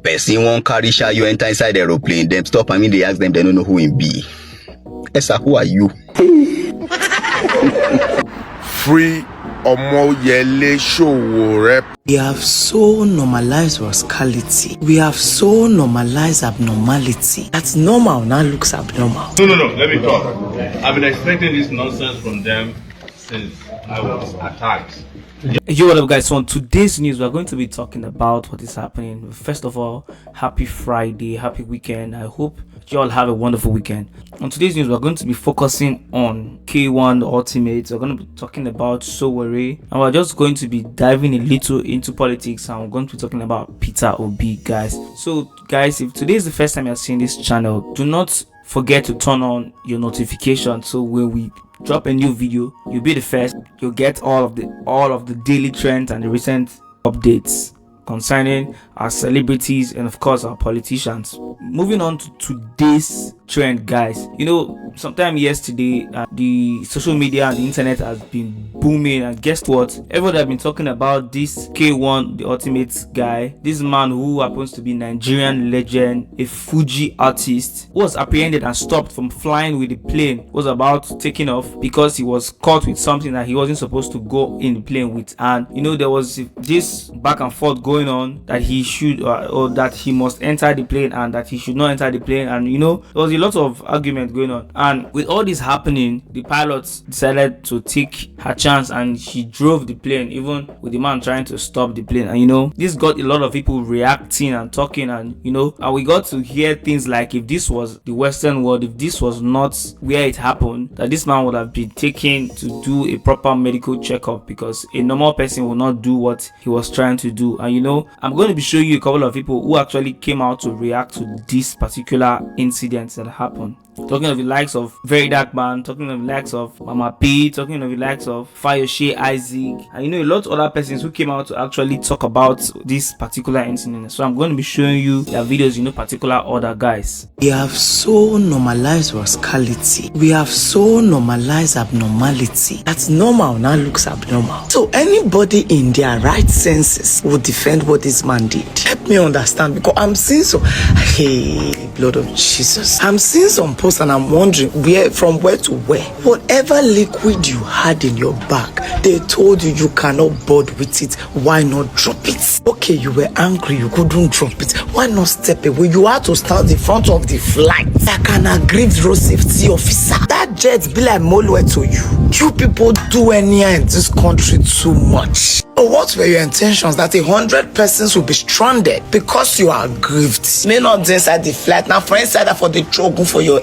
person won't carry share you enter inside the aeroplane, them stop. I mean, they ask them, they don't know who him be. Esa, who are you? Free Omoyele Sowores. We have so normalized rascality. We have so normalized abnormality. That's normal now looks abnormal. No. Let me talk. I've been expecting this nonsense from them since I was attacked. Yo, what up guys? So on today's news we're going to be talking about what is happening. First of all, happy Friday, happy weekend. I hope you all have a wonderful weekend. On today's news we're going to be focusing on K1 the Ultimate. We're going to be talking about Sowores, and we're just going to be diving a little into politics, and we're going to be talking about Peter Obi, guys. So guys, if today is the first time you're seeing this channel, do not forget to turn on your notifications, so when we drop a new video, you'll be the first. You'll get all of the daily trends and the recent updates concerning our celebrities and of course our politicians. Moving on to today's trend, guys. You know, sometime yesterday the social media and the internet has been booming, and guess what, everyone has been talking about this K1 the Ultimate guy, this man who happens to be Nigerian legend, a Fuji artist, who was apprehended and stopped from flying with the plane, was about taking off because he was caught with something that he wasn't supposed to go in the plane with. And you know, there was this back and forth going on that he should or that he must enter the plane and that he should not enter the plane, and you know, there was a lot of argument going on. And with all this happening, the pilot decided to take her chance and she drove the plane, even with the man trying to stop the plane. And you know, this got a lot of people reacting and talking, and you know, and we got to hear things like, if this was the Western world, if this was not where it happened, that this man would have been taken to do a proper medical checkup, because a normal person will not do what he was trying to do. And you know, I'm going to be showing you a couple of people who actually came out to react to this particular incident that happened. Talking of the likes of Verydarkman, talking of the likes of Mama P, talking of the likes of Fayoshe Isaac, and you know, a lot of other persons who came out to actually talk about this particular incident. So I'm going to be showing you their videos in no particular order, guys. We have so normalized rascality. We have so normalized abnormality. That's normal now looks abnormal. So anybody in their right senses will defend what this man did. Help me understand, because I'm seeing so, hey, blood of Jesus, I'm seeing some posts and I'm wondering from where to where. Whatever liquid you had in your bag, they told you you cannot board with it. Why not drop it? Okay, you were angry, you couldn't drop it. Why not step away? You had to stand in front of the flight like an aggrieved road safety officer. That jet be like Molwe to you. You people do anyhow in this country too much. But what were your intentions? That 100 persons will be stranded because you are aggrieved? May not inside the flight. Now for inside that for the choke for your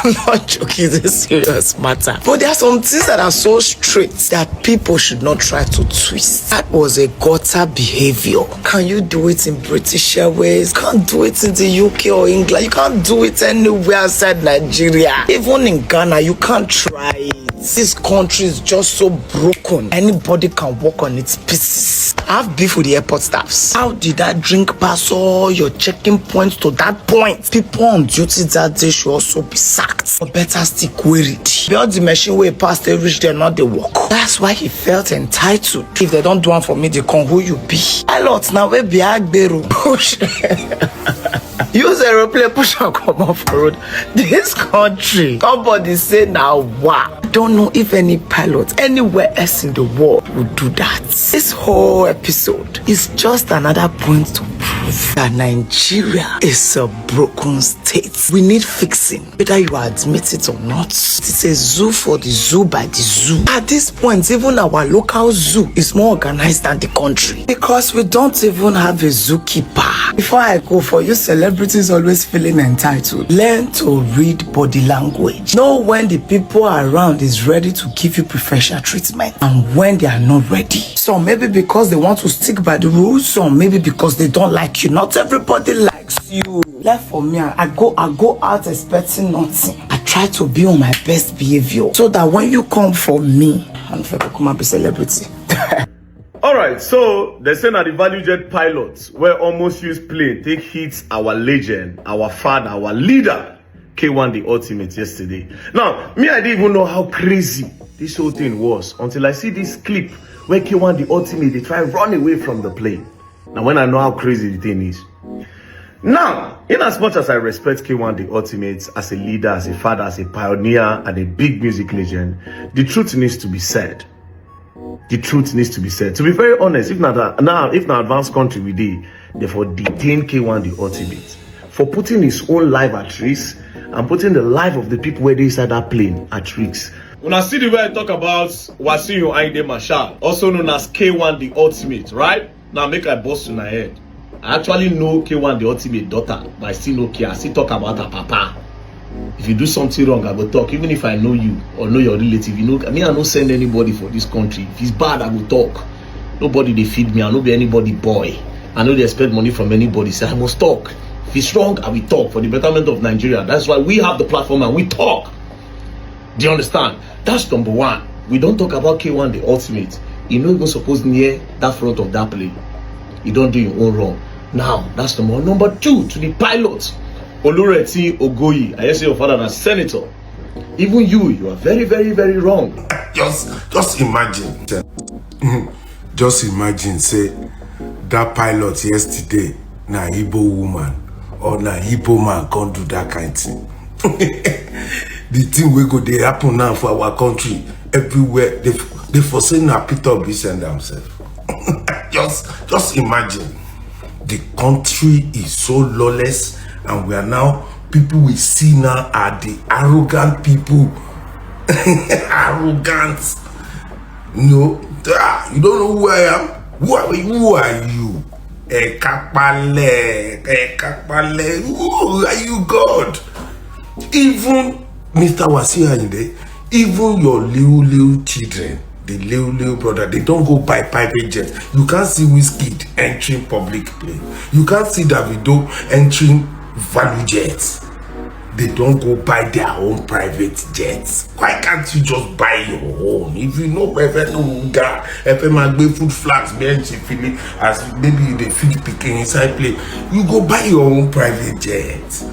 I'm not joking, this is a serious matter. But there are some things that are so straight that people should not try to twist. That was a gutter behavior. Can you do it in British Airways? Can't do it in the UK or England. You can't do it anywhere outside Nigeria. Even in Ghana, you can't try it. This country is just so broken. Anybody can walk on its pieces. I have beef with the airport staffs. How did that drink pass all your checking points to that point? People on duty that day should also be sacked. Or better still queried. Beyond the machine where passed, they reach there, not they walk. That's why he felt entitled. If they don't do one for me, they can who you be. A lot now we be Agberu. Push. Use aeroplane, push and come off the road. This country, somebody say now wow. Don't know if any pilot anywhere else in the world would do that. This whole episode is just another point to prove that Nigeria is a broken state. We need fixing, whether you admit it or not. It's a zoo for the zoo by the zoo. At this point, even our local zoo is more organized than the country, because we don't even have a zookeeper. Before I go, for you celebrities always feeling entitled, learn to read body language. Know when the people around is ready to give you preferential treatment and when they are not ready. Some maybe because they want to stick by the rules, some maybe because they don't like you. Not everybody likes you. Left for me, I go out expecting nothing. I try to be on my best behavior so that when you come for me, I'm going to come and be celebrity. Alright, so they say that the value jet pilots were almost used plane take hits our legend, our father, our leader, K1 the Ultimate yesterday. Now, me, I didn't even know how crazy this whole thing was until I see this clip where K1 the Ultimate, they try run away from the plane. Now, when I know how crazy the thing is. Now, in as much as I respect K1 the Ultimate as a leader, as a father, as a pioneer, and a big music legend, the truth needs to be said. The truth needs to be said. To be very honest, if not advanced country we did, therefore detain K1 the Ultimate for putting his own life at risk and putting the life of the people where they inside that plane at risk. When I see the way I talk about Wasiu Ayinde Marshal, also known as K1 the Ultimate, right? Now make I bust in my head. I actually know K1 the Ultimate daughter, but I still don't care. I still talk about her papa. If you do something wrong, I go talk. Even if I know you or know your relative, you know, I don't send anybody for this country. If it's bad, I go talk. Nobody they feed me. I don't be anybody boy. I know they expect money from anybody. So I must talk. If it's wrong, I will talk for the betterment of Nigeria. That's why we have the platform and we talk. Do you understand? That's number one. We don't talk about K1 the Ultimate. You know you're supposed near that front of that plane. You don't do your own wrong. Now, that's number one. Number two, to the pilots. Olureti Ogoyi, I say your father is senator. Even you are very, very, very wrong. Just imagine. Just imagine, say, that pilot yesterday, na Igbo woman, or na Igbo man can't do that kind of thing. The thing we go, they happen now for our country, everywhere. They forsake na Peter Obi send themselves. Just imagine. The country is so lawless, and we are now, people we see now are the arrogant people. Arrogant. No, you don't know who I am. Who are you? Who are you, God? Even Mr. Wasiu Ayinde, even your little children, the little brother, they don't go buy private jets. You can't see Wizkid entering public plane. You can't see Davido entering value jets. They don't go buy their own private jets. Why can't you just buy your own? If you know if food flags feeling as maybe they feed picking inside plane, you go buy your own private jets.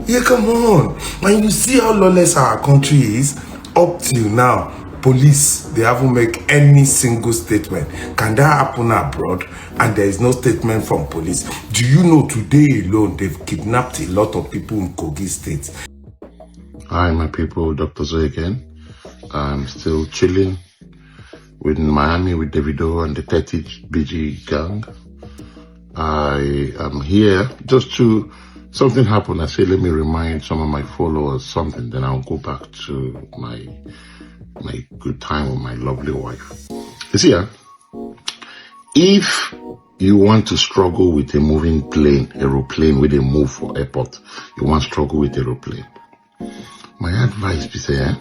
Yeah, come on. When you see how lawless our country is, up till now, police, they haven't make any single statement. Can that happen abroad and there is no statement from police? Do you know today alone they've kidnapped a lot of people in Kogi State? Hi my people, Dr. Zoe again. I'm still chilling with Miami with Davido and the 30 BG gang. I am here just to, something happened. I say let me remind some of my followers something, then I'll go back to my good time with my lovely wife. You see, if you want to struggle with a moving plane, aeroplane with a move for airport, you want to struggle with aeroplane. My advice be say,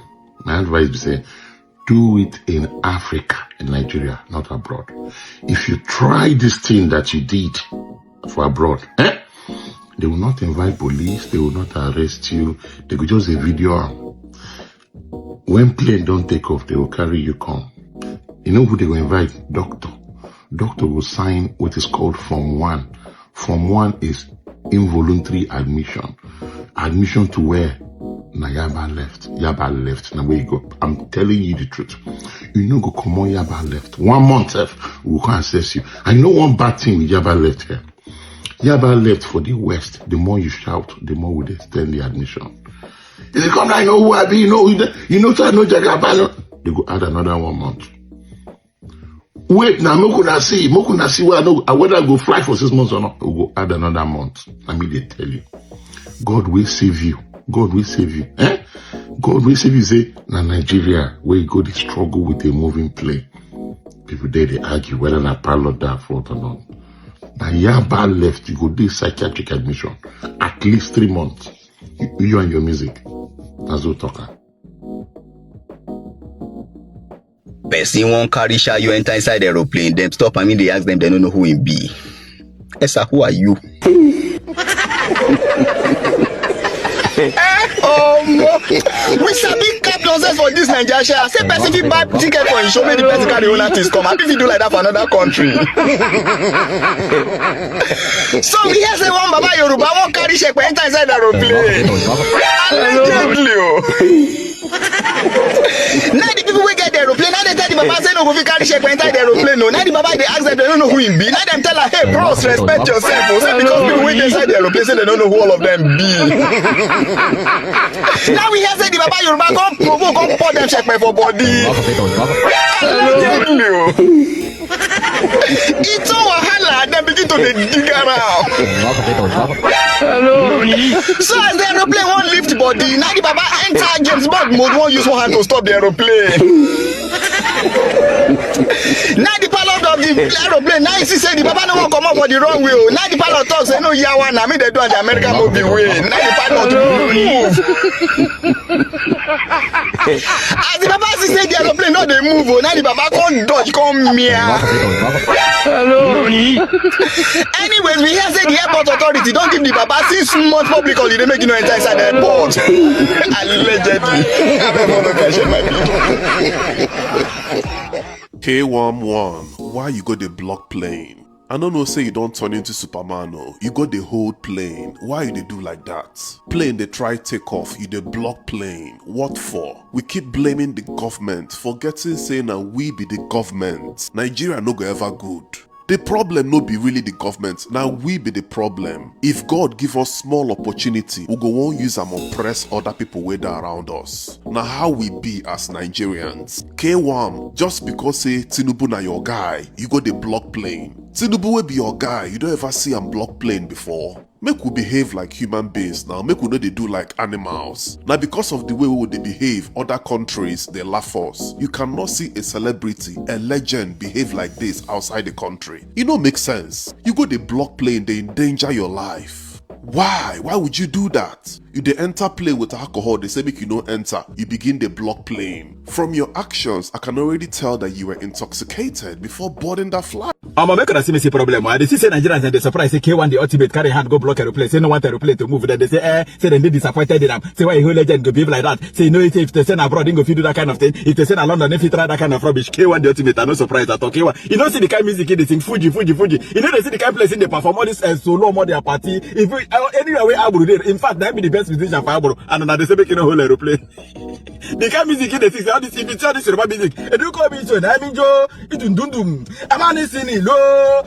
do it in Africa, in Nigeria, not abroad. If you try this thing that you did for abroad, they will not invite police, they will not arrest you, they will just a video. When plane don't take off, they will carry you come. You know who they will invite? Doctor. Doctor will sign what is called Form 1. Form 1 is involuntary admission. Admission to where? Na Yaba left. Yaba left. Now where you go? I'm telling you the truth. You know go come on Yaba left. 1 month we can assess you. I know one bad thing with Yaba left here. Yaba left for the west. The more you shout, the more we extend the admission. If you come down, you know who I be, you know, so I know Jagabalo. They go add another 1 month. Wait, now, Mokuna see where I know, whether I go fly for 6 months or not, we'll go add another month. Let me they tell you. God will save you. God will save you. God will save you. Say, na Nigeria, where you go to struggle with a moving plane. People there, they argue whether na pilot that fault or not. Now, Yaba left, you go do psychiatric admission. At least 3 months. You and your music. That's what talker. Person won't carry shot you enter inside the aeroplane, them stop they ask them, they don't know who it be. Esa, who are you? We shall be cap nonsense for this Nigeria. Say person fit buy ticket for show me the person carry own artist come. Happy if you do like that for another country. So we hear say one Baba Yoruba won't carry shake enter inside the aeroplane. Allegedly. Now the people will get the aeroplane, now they tell the the Baba say no go fit carry Shekpe inside the aeroplane. No, now the Baba they ask them, they don't know who him be. Now them tell her, hey bros, respect yourself. Oh, say because people wait inside the aeroplane say they don't know who all of them be. Now we hear say the Baba Yoruba come provoke, come pour them Shekpe for body. It's all wahala. Then begin to dig around. So as the aeroplane won't lift body, now the Baba enter James Bond mode, won't use one hand to stop the aeroplane. Now the pilot of the aeroplane, now you see say the Baba no one come up for the wrong way. Now the pilot talks say no yawa, now me they do on the American movie way. Now the pilot move. As the Baba see say the aeroplane no they move, now the Baba come dodge, come meow. Anyways, we hear say the airport authority don't give the Baba 6 months public holiday, make you no enter inside the airport. Allegedly. Kwams, why you go the block plane? I don't know, say you don't turn into Superman, no. You go the hold plane. Why you they do like that? Plane they try take off, you they block plane. What for? We keep blaming the government, forgetting saying that we be the government. Nigeria no go ever good. The problem no be really the government, now we be the problem. If God give us small opportunity, we go won't use and oppress other people way around us. Now how we be as Nigerians. Kwams, just because say Tinubu na your guy, you go the block plane. Tinubu will be your guy, you don't ever see him block plane before. Make we behave like human beings now, make we know they do like animals. Now because of the way we they behave, other countries, they laugh us. You cannot see a celebrity, a legend behave like this outside the country. It don't make sense. You go the block plane, they endanger your life. Why? Why would you do that? You dey enter plane with alcohol, they say make you no enter. You begin the block plane. From your actions, I can already tell that you were intoxicated before boarding that flight. I'm make una see me see problem. They see say Nigerians and they surprise say K1 the ultimate carry hand go block aeroplane. Say no want aeroplane to move. Then they say say they disappointed in them. Say why a whole legend go behave like that. Say no if they send abroad, they go fit do that kind of thing. If they send a London, if you try that kind of rubbish, K1 the ultimate are no surprise at all. K1, you don't see the kind of music they sing Fuji. You know they see the kind of place in they perform all this solo more their party. If we anywhere we Aburu there, in fact that be the best musician for Aburu. And now they say make you no whole aeroplane. The kind of music they sing, all this if you tell this Yoruba music, and you call me to I mean Joe, it dum. I'm on this in low.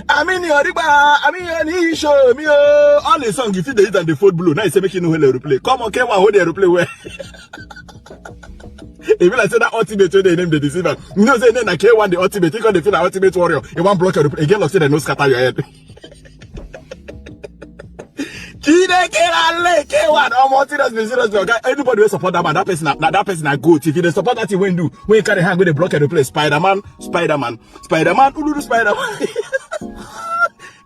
I mean your riba, I mean your show me all the song if you hit and the foot blue. Now you say make you no whole aeroplane. Come on, K1 hold the aeroplane where. If you like say that ultimate they name the deceiver. You know say then I K1 the ultimate, you got the feel like ultimate warrior. You want block aeroplane again, like say they no scatter your head. K1 almost serious. Anybody will support that man. That person a goat. If you support that, when you carry hand with the block and play Spider-Man. Spider-Man.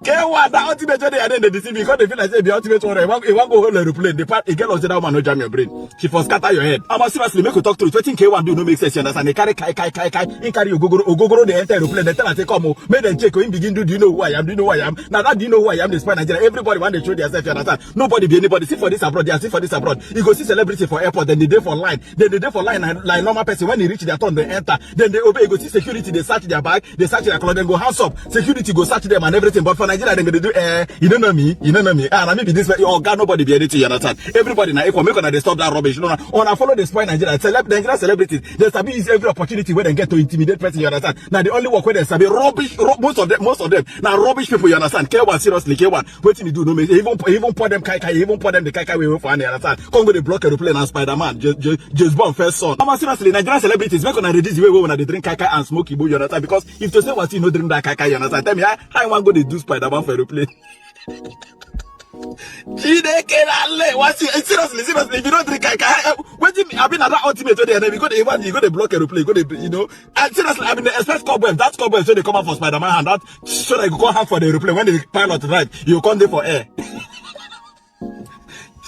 K1 that ultimate they are then they deceive because they feel like say the ultimate warrior. He want go hold the aeroplane. The part again also that man no jam your brain. She for scatter your head. I'm seriously make you talk through. Wetin K1 do no make sense. You understand? They carry kai. He carry ogogoro the enter aeroplane. They tell and say come make them check. Him begin do you know who I am? Do you know who I am? Now that do you know who I am? They spy Nigeria. Everybody want to show themselves. You understand? Nobody be anybody. See for this abroad. They are see for this abroad. You go see celebrity for airport. Then they dey for line. Like normal person. When they reach their turn, they enter. Then they obey. You go see security. They search their bag. They search their clothes. Then go hands up. Security go search them and everything. But for Nigeria, they do. You don't know me. And I mean be this way. Oh God, nobody be anything. You understand? Everybody now equal. Make sure they stop that rubbish. No, I follow the spy Nigeria. Nigerian celebrities. They sabi use every opportunity where they get to intimidate person. You understand? Now the only work where they sabi rubbish. Most of them. Now rubbish people. You understand? K1 seriously. K1. What you do? No, even pour them kai. Even pour them the kai we for. You understand? Come go the block aeroplane and Spider-Man. Just born first son. I'm seriously. Nigerian celebrities. Make sure they reduce the way when they drink kai and smoke ibu. You understand? Because if to say what you know drink that kai. You understand? Tell me I want go to do Spider-Man for aeroplane. Seriously, if you don't drink I mean that ultimate today, and you go to block aeroplane, and seriously, I mean the express cobweb, that's cobweb, so they come out for Spider-Man and that so that you go hand for the aeroplane when the pilot ride, you come there for air.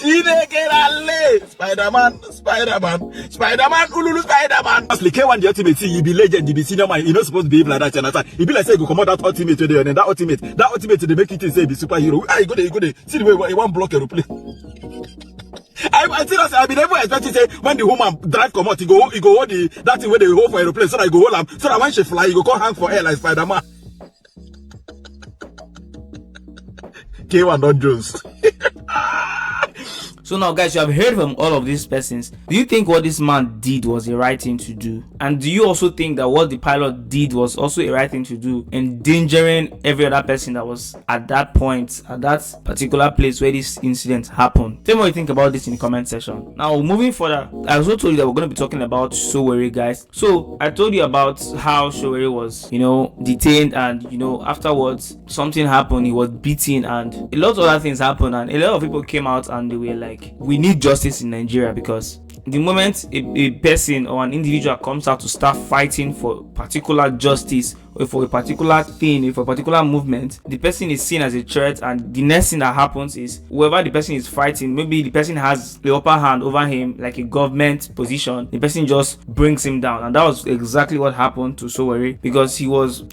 Spider-Man, Ululu Spider-Man. Actually, K1 the ultimate, see, you be legend, you be senior man, you're not supposed to behave like that, you understand? You be like say you come out that ultimate today, and then that ultimate they make it say be superhero. You go there. See the way you want block aeroplane. I seriously, I be never expecting say when the woman drive come out, he go hold that thing where they hold for aeroplane, so that you go hold him, so that when she fly, you go come hang for air like Spider-Man. K1 Don Jones. So now, guys, you have heard from all of these persons. Do you think what this man did was the right thing to do? And do you also think that what the pilot did was also a right thing to do, endangering every other person that was at that point, at that particular place where this incident happened? Tell me what you think about this in the comment section. Now, moving further, I also told you that we're going to be talking about Sowores, guys. So I told you about how Sowores was, detained, and afterwards something happened. He was beaten, and a lot of other things happened, and a lot of people came out and they were like, we need justice in Nigeria, because the moment a person or an individual comes out to start fighting for particular justice or for a particular thing, or for a particular movement, the person is seen as a threat, and the next thing that happens is whoever the person is fighting, maybe the person has the upper hand over him, like a government position, the person just brings him down. And that was exactly what happened to Sowores, because he was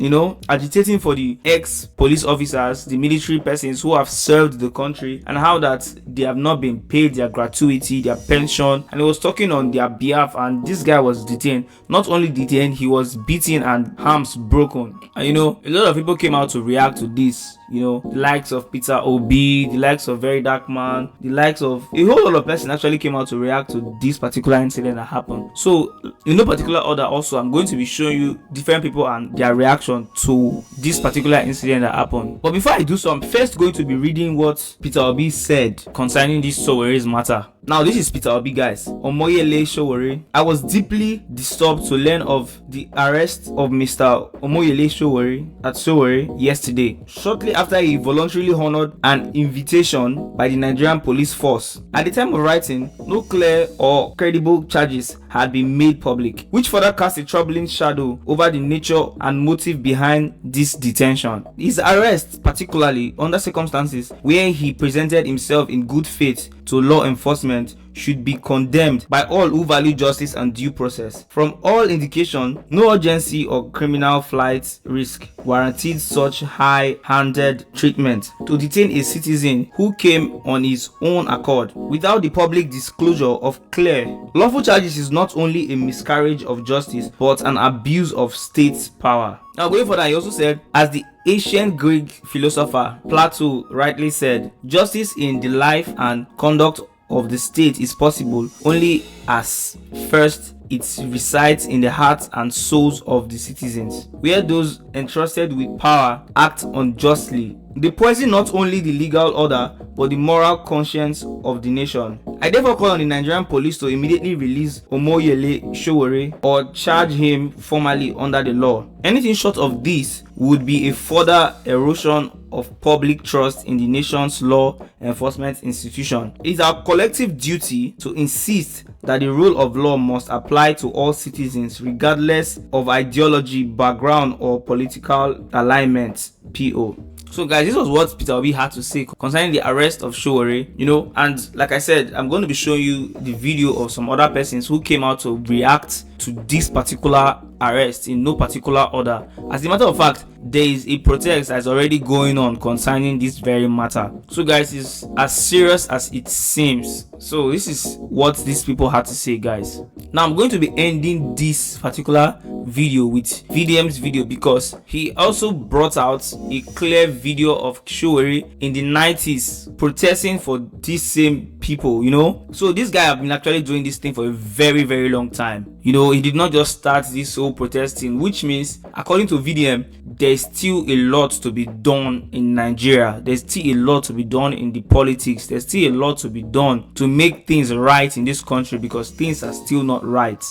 agitating for the ex-police officers, the military persons who have served the country, and how that they have not been paid their gratuity, their pension, and he was talking on their behalf. And this guy was detained. Not only detained, he was beaten and arms broken. And a lot of people came out to react to this. The likes of Peter Obi, the likes of Verydarkman, the likes of a whole lot of person actually came out to react to this particular incident that happened. So in no particular order, also I'm going to be showing you different people and their reaction to this particular incident that happened. But before I do so, I'm first going to be reading what Peter Obi said concerning this Sowores matter. Now, this is Peter Obi, guys. Omoyele Sowores. I was deeply disturbed to learn of the arrest of Mr. Omoyele Sowores at Sowores yesterday, shortly after he voluntarily honored an invitation by the Nigerian police force. At the time of writing, no clear or credible charges had been made public, which further cast a troubling shadow over the nature and motive behind this detention. His arrest, particularly under circumstances where he presented himself in good faith to law enforcement, should be condemned by all who value justice and due process. From all indication, no urgency or criminal flight risk warranted such high-handed treatment to detain a citizen who came on his own accord without the public disclosure of clear lawful charges is not only a miscarriage of justice but an abuse of state power. Now, going further, he also said, as the ancient Greek philosopher Plato rightly said, justice in the life and conduct of the state is possible only as first it resides in the hearts and souls of the citizens, where those entrusted with power act unjustly. They poison not only the legal order but the moral conscience of the nation. I therefore call on the Nigerian police to immediately release Omoyele Sowores or charge him formally under the law. Anything short of this would be a further erosion of public trust in the nation's law enforcement institution. It is our collective duty to insist that the rule of law must apply to all citizens regardless of ideology, background, or political alignment. PO. So guys, this was what Peter Obi had to say concerning the arrest of Sowores, and like I said, I'm going to be showing you the video of some other persons who came out to react to this particular arrest in no particular order. As a matter of fact, there is a protest that's already going on concerning this very matter. So guys, it's as serious as it seems. So this is what these people had to say, guys. Now I'm going to be ending this particular video with VDM's video, because he also brought out a clear video of Sowores in the 90s protesting for these same people, So this guy have been actually doing this thing for a very, very long time. He did not just start this whole protesting, which means, according to VDM, there's still a lot to be done in Nigeria. There's still a lot to be done in the politics. There's still a lot to be done to make things right in this country, because things are still not right.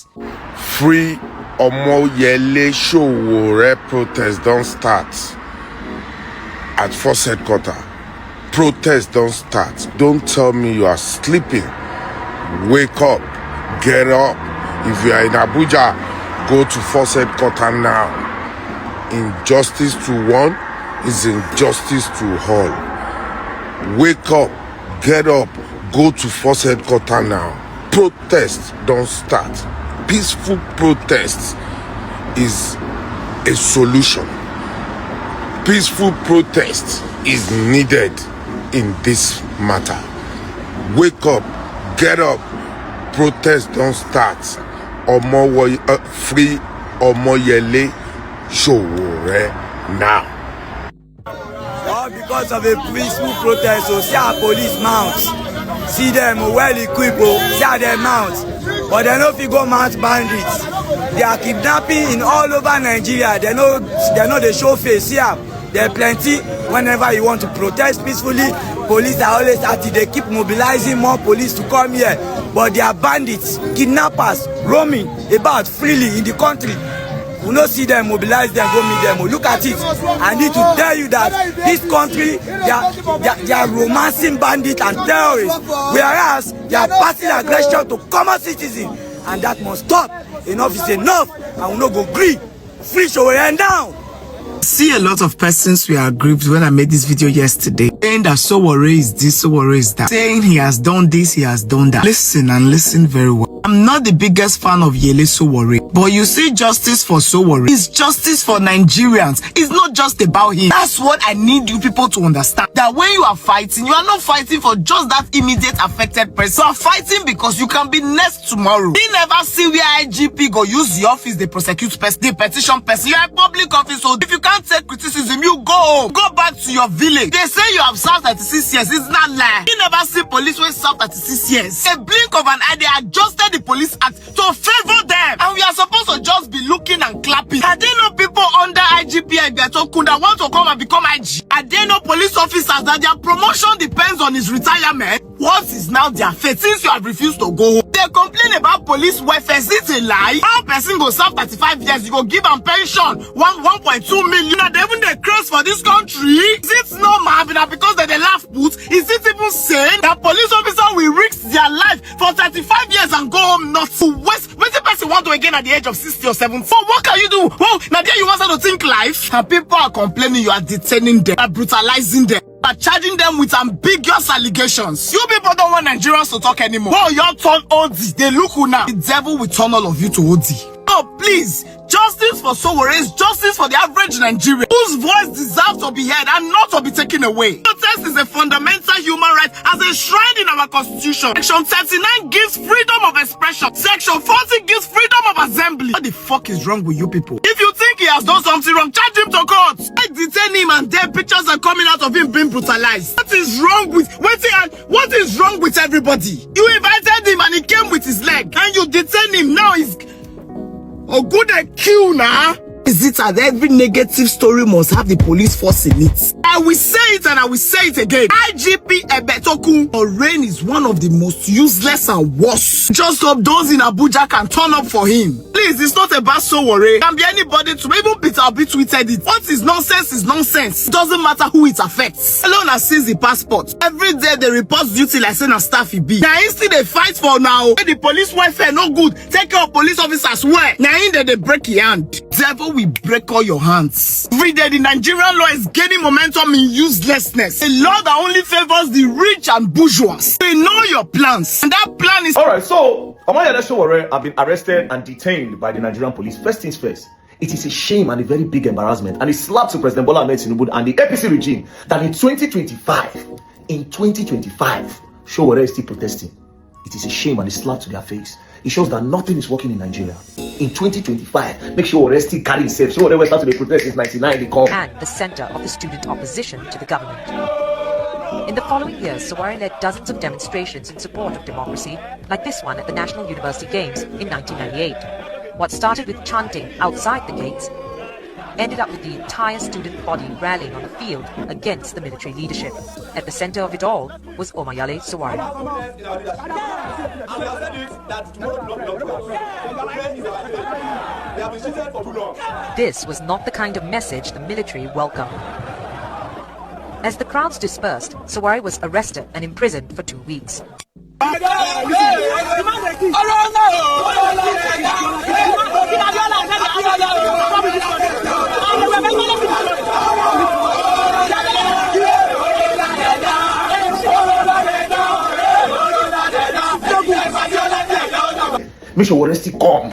Free Omoyele Sowores protest don't start at Force Headquarters. Protest don't start. Don't tell me you are sleeping. Wake up, get up. If you are in Abuja, go to Force Headquarters now. Injustice to one is injustice to all. Wake up, get up, go to Force Headquarters now. Protest don't start. Peaceful protest is a solution. Peaceful protest is needed in this matter. Wake up, get up, protest don't start. Free Omoyele Sowores now. All because of a peaceful protest, so see our police mount. see them well equipped, see how they mount, but they no fit go mount bandits. They are kidnapping in all over Nigeria. They know they show face. See am, there plenty. Whenever you want to protest peacefully, police are always at it. They keep mobilizing more police to come here, but they are bandits, kidnappers roaming about freely in the country. We no see them, mobilize them, go meet them. Look at it. I need to tell you that this country, they are romancing bandits and terrorists, whereas they are passing aggression to common citizens, and that must stop. Enough is enough, and we no go gree. Free Sowores down. See, a lot of persons were aggrieved when I made this video yesterday, saying that Sowores is this, Sowores is that, saying he has done this, he has done that. Listen and listen very well. I'm not the biggest fan of Yele Sowores, but you see, justice for Sowores is justice for Nigerians. It's not just about him. That's what I need you people to understand. That when you are fighting, you are not fighting for just that immediate affected person. You are fighting because you can be next tomorrow. You never see where IGP go use the office, they prosecute person, they petition person. You are a public office, so if you can't take criticism, you go home. Go back to your village. They say you have served 36 years. It's not lie. You never see police when served 36 years. A blink of an eye, they adjusted the Police Act to favor them, and we are supposed to just be looking and clapping. Are there no people under IGP Egbetokun that want to come and become IG? Are there no police officers that their promotion depends on his retirement? What is now their fate since you have refused to go home? They complain about police welfare. Is it a lie? How person go serve 35 years, you go give them pension 1.2 million, and even they craze for this country? Is it normal because they laugh put? Is it even sane that police officer will risk their life for 35 years and go home not to waste? When the person want to again at the age of 60 or 70? So what can you do? Well, now there you want to think life, and people are complaining you are detaining them, are brutalizing them, are charging them with ambiguous allegations. You people don't want Nigerians to talk anymore. Well, you're turn OD. They look who now. The devil will turn all of you to OD. Oh, please. Justice for Sowores, justice for the average Nigerian whose voice deserves to be heard and not to be taken away. Protest is a fundamental human right as enshrined in our constitution. Section 39 gives freedom of expression. Section 40 gives freedom of assembly. What the fuck is wrong with you people? If you think he has done something wrong, charge him to court. I detain him and then pictures are coming out of him being brutalized. What is wrong with what is wrong with everybody? You invited him and he came with his leg, and you detain him. Now he's oh, good at kill now. Is it that every negative story must have the police force in it? I will say it and I will say it again. IGP Egbetokun, your reign is one of the most useless and worst. Just hope those in Abuja can turn up for him. Please, it's not about Sowores. It can be anybody to even Peter Obi tweeted it. What is nonsense is nonsense. It doesn't matter who it affects. Alone has seized the passport. Every day they report duty like saying a staff he be. Now instead they fight for now. The police welfare no good. Take care of police officers where. Now in there they break your hand. Devil will break all your hands. Every day the Nigerian law is gaining momentum in uselessness. A law that only favors the rich and bourgeois. They know your plans, and that plan is... Alright, so Omoyele Sowore have been arrested and detained by the Nigerian police. First things first, it is a shame and a very big embarrassment and a slap to President Bola Ahmed Tinubu and the APC regime that in 2025, Sowore is still protesting. It is a shame and a slap to their face. It shows that nothing is working in Nigeria. In 2025, make sure Sowore still carry himself. Sowore started the protest since 1999. They come. And the center of the student opposition to the government. In the following years, Sowore led dozens of demonstrations in support of democracy, like this one at the National University Games in 1998. What started with chanting outside the gates ended up with the entire student body rallying on the field against the military leadership. At the center of it all was Omoyele Sowore. This was not the kind of message the military welcomed. As the crowds dispersed, Sowore was arrested and imprisoned for 2 weeks. Make sure still come.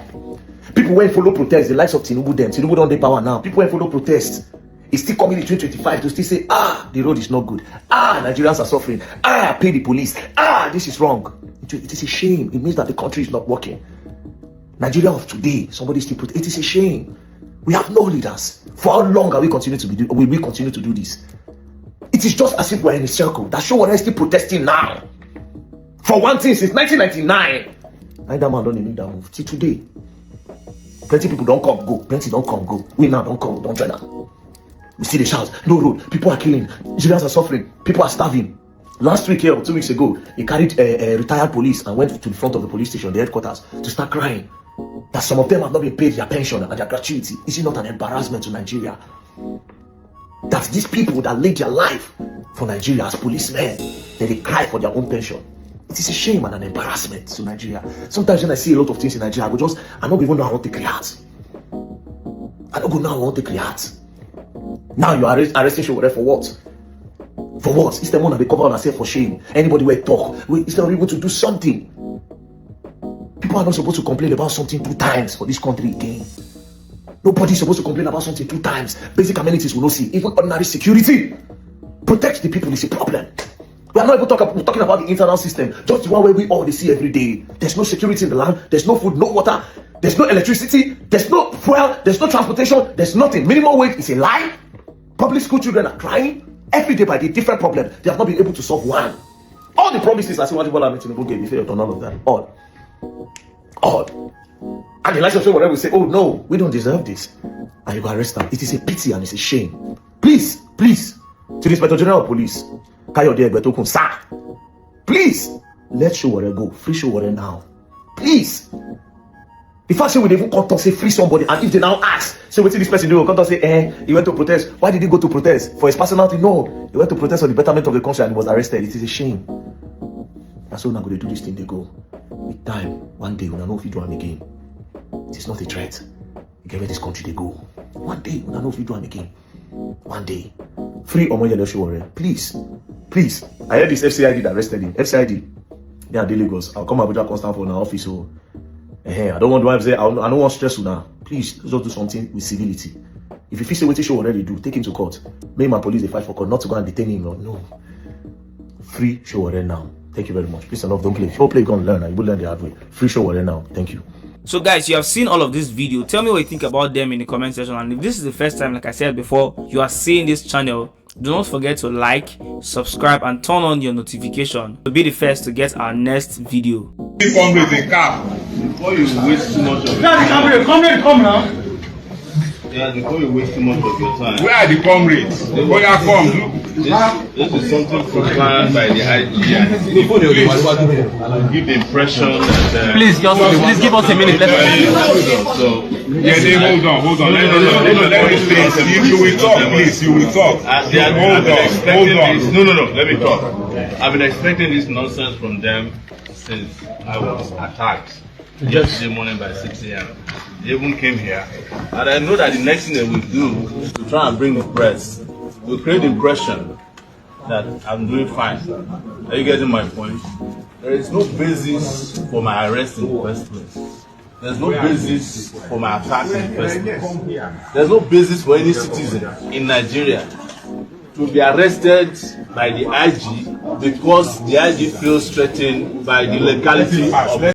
People went follow protest, the likes of Tinubu them. Tinubu don't dey power now. People went follow protest. It's still coming in 2025 to still say, the road is not good. Nigerians are suffering. Pay the police. This is wrong. It is a shame. It means that the country is not working. Nigeria of today, somebody still put. It is a shame. We have no leaders. For how long will we continue to do this? It is just as if we're in a circle. That Sowore is still protesting now. For one thing, since 1999, and that man don't make that move till today. Plenty people don't come go. Plenty don't come go. We now don't come. Don't join us. We see the shouts. No road. People are killing. Nigerians are suffering. People are starving. Last week here, 2 weeks ago, he carried a retired police and went to the front of the police station, the headquarters, to start crying that some of them have not been paid their pension and their gratuity. Is it not an embarrassment to Nigeria? That these people that laid their life for Nigeria as policemen, they cry for their own pension. It is a shame and an embarrassment to Nigeria. Sometimes when I see a lot of things in Nigeria, I don't even know how I want to create. I don't know how I want to create. Now you are arresting Sowores for what? For what? It's the one that they cover themselves for shame. Anybody will talk. It's not able to do something. People are not supposed to complain about something 2 times for this country again. Nobody is supposed to complain about something 2 times. Basic amenities will not see. Even ordinary security. Protect the people is a problem. We are not even talking about the internal system. Just the one where we all see every day. There's no security in the land. There's no food, no water. There's no electricity. There's no fuel. There's no transportation. There's nothing. Minimum wage is a lie. Public school children are crying. Every day by the different problem. They have not been able to solve one. All the promises I see what people are making gave, they failed on all of them. All. And the likes of whatever will say, oh no, we don't deserve this. And you go arrest them. It is a pity and it's a shame. Please, to the Inspector General of Police, sir, please, let Sowores go. Free Sowores now. Please. The fact that we even come to say free somebody, and if they now ask, say what did this person do? Come to say, he went to protest. Why did he go to protest? For his personality? No. He went to protest for the betterment of the country and he was arrested. It is a shame. That's why we're not going to do this thing. They go. With time, one day, we'll know if you do them again. It is not a threat. You get where this country they go. One day, we'll know if you do them again. One day. Free Omoyele Sowores. Please. I heard this FCID that arrested him. FCID. They are the Lagos. I'll come Abuja constant for our office. So I don't want to say I don't want stress now. Please just do something with civility. If you feel say what you should already do, take him to court. Make my police they fight for court, not to go and detain him. No. Free Sowores now. Thank you very much. Please enough, don't play. If you play, go and learn. You will learn the hard way. Free Sowores now. Thank you. So guys, you have seen all of this video. Tell me what you think about them in the comment section. And if this is the first time, like I said before, you are seeing this channel, do not forget to like, subscribe, and turn on your notification to be the first to get our next video. Come with the car before you waste too much of your time. Come now. Yeah, before you waste too much of your time. Where are the comrades? Where you come? This is something planned by the IGN. Give the impression that. Please give us a minute. So Yeah, hold on. Let me finish. You will talk, please. You will talk. Hold on. No. Let me talk. I've been expecting this nonsense from them since I was attacked yesterday morning by 6 a.m. They even came here, and I know that the next thing they will do is to try and bring the press to create the impression that I'm doing fine. Are you getting my point? There is no basis for my arrest in the first place. There's no basis for my attack in the first place. There's no basis for any citizen in Nigeria to be arrested by the IG because the IG feels threatened by the legality of